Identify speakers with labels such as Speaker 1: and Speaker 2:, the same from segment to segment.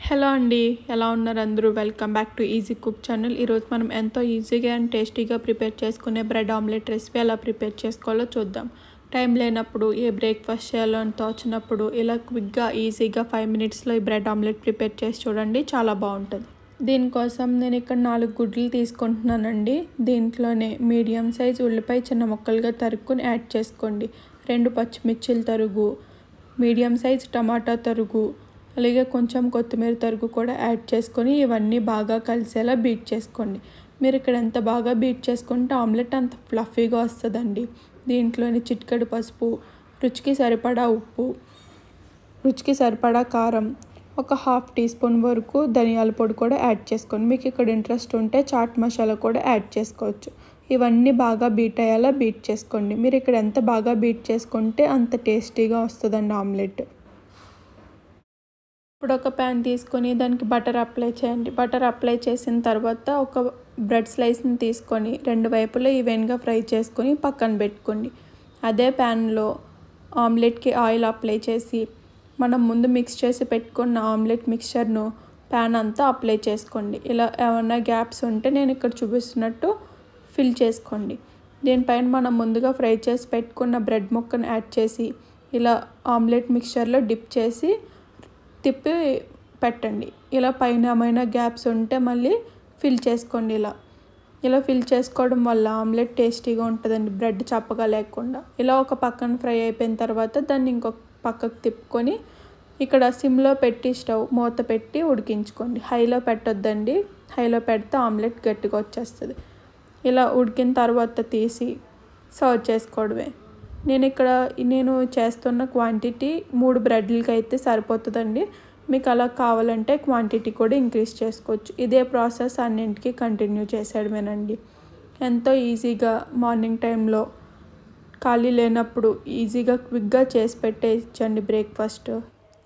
Speaker 1: Hello అండి, ఎలా ఉన్నారు అందరూ? Welcome back to easy cook channel. ఈరోజు మనం ఎంతో ఈజీగా అండ్ టేస్టీగా ప్రిపేర్ చేసుకునే బ్రెడ్ ఆమ్లెట్ రెసిపీ ఎలా ప్రిపేర్ చేసుకోవాలో చూద్దాం. టైం లేనప్పుడు, ఏ బ్రేక్ఫాస్ట్ చేయాలో అని తోచినప్పుడు ఇలా క్విక్గా ఈజీగా 5 మినిట్స్లో ఈ బ్రెడ్ ఆమ్లెట్ ప్రిపేర్ చేసి చూడండి, చాలా బాగుంటుంది. దీనికోసం నేను ఇక్కడ 4 గుడ్లు తీసుకుంటున్నానండి. దీంట్లోనే మీడియం సైజ్ ఉల్లిపాయ చిన్న ముక్కలుగా తరుక్కుని యాడ్ చేసుకోండి. 2 పచ్చిమిర్చిల తరుగు, మీడియం సైజ్ టమాటా తరుగు, అలాగే కొంచెం కొత్తిమీర తరుగు కూడా యాడ్ చేసుకొని ఇవన్నీ బాగా కలిసేలా బీట్ చేసుకోండి. మీరు ఇక్కడ ఎంత బాగా బీట్ చేసుకుంటే ఆమ్లెట్ అంత ఫ్లఫీగా వస్తుందండి. దీంట్లోని చిటికెడు పసుపు, రుచికి సరిపడా ఉప్పు, రుచికి సరిపడా కారం, ఒక 1/2 టీ స్పూన్ వరకు ధనియాల పొడి కూడా యాడ్ చేసుకోండి. మీకు ఇక్కడ ఇంట్రెస్ట్ ఉంటే చాట్ మసాలా కూడా యాడ్ చేసుకోవచ్చు. ఇవన్నీ బాగా బీట్ అయ్యేలా బీట్ చేసుకోండి. మీరు ఇక్కడ ఎంత బాగా బీట్ చేసుకుంటే అంత టేస్టీగా వస్తుందండి ఆమ్లెట్. ఇప్పుడు ఒక ప్యాన్ తీసుకొని దానికి బటర్ అప్లై చేయండి. బటర్ అప్లై చేసిన తర్వాత ఒక బ్రెడ్ స్లైస్ని తీసుకొని 2 వైపులా ఈవెన్గా ఫ్రై చేసుకొని పక్కన పెట్టుకోండి. అదే ప్యాన్లో ఆమ్లెట్కి ఆయిల్ అప్లై చేసి మనం ముందు మిక్స్ చేసి పెట్టుకున్న ఆమ్లెట్ మిక్చర్ను ప్యాన్ అంతా అప్లై చేసుకోండి. ఇలా ఏమైనా గ్యాప్స్ ఉంటే నేను ఇక్కడ చూపిస్తున్నట్టు ఫిల్ చేసుకోండి. దీనిపైన మనం ముందుగా ఫ్రై చేసి పెట్టుకున్న బ్రెడ్ ముక్కను యాడ్ చేసి ఇలా ఆమ్లెట్ మిక్చర్లో డిప్ చేసి తిప్పి పెట్టండి. ఇలా పైన ఏమైనా గ్యాప్స్ ఉంటే మళ్ళీ ఫిల్ చేసుకోండి. ఇలా ఫిల్ చేసుకోవడం వల్ల ఆమ్లెట్ టేస్టీగా ఉంటుందండి, బ్రెడ్ చప్పగా లేకుండా. ఇలా ఒక పక్కన ఫ్రై అయిపోయిన తర్వాత దాన్ని ఇంకొక పక్కకు తిప్పుకొని ఇక్కడ సిమ్లో పెట్టి స్టవ్ మూత పెట్టి ఉడికించుకోండి. హైలో పెట్టొద్దండి, హైలో పెడితే ఆమ్లెట్ గట్టిగా వచ్చేస్తుంది. ఇలా ఉడికిన తర్వాత తీసి సర్వ్ చేసుకోవడమే. నేను చేస్తున్న క్వాంటిటీ 3 బ్రెడ్లకి అయితే సరిపోతుందండి. మీకు అలా కావాలంటే క్వాంటిటీ కూడా ఇంక్రీజ్ చేసుకోవచ్చు. ఇదే ప్రాసెస్ అన్నింటికి కంటిన్యూ చేసేయడమేనండి. ఎంతో ఈజీగా మార్నింగ్ టైంలో ఖాళీ లేనప్పుడు ఈజీగా క్విక్గా చేసి పెట్టేయచ్చండి బ్రేక్ఫాస్ట్.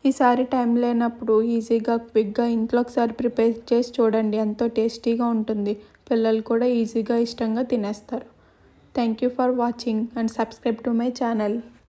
Speaker 1: ఈసారి టైం లేనప్పుడు ఈజీగా క్విక్గా ఇంట్లో ఒకసారి ప్రిపేర్ చేసి చూడండి, ఎంతో టేస్టీగా ఉంటుంది. పిల్లలు కూడా ఈజీగా ఇష్టంగా తినేస్తారు. Thank you for watching and subscribe to my channel.